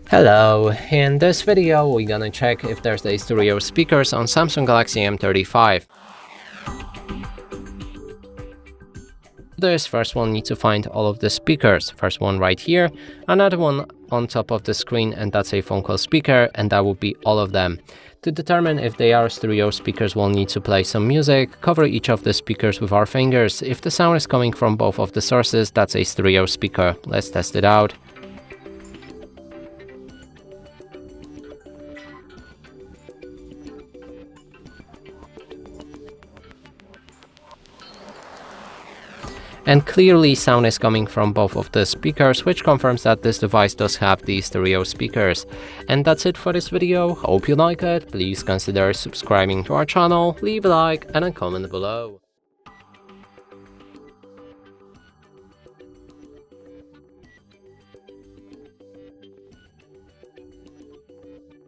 Hello, in this video we're gonna check if there's a stereo speakers on Samsung Galaxy M35. First one need to find all of the speakers. First one right here, another one on top of the screen, and that's a phone call speaker, and that will be all of them. To determine if they are stereo speakers, we'll need to play some music, cover each of the speakers with our fingers. If the sound is coming from both of the sources, that's a stereo speaker. Let's test it out. And clearly sound is coming from both of the speakers, which confirms that this device does have the stereo speakers. And that's it for this video. Hope you like it. Please consider subscribing to our channel, leave a like and a comment below.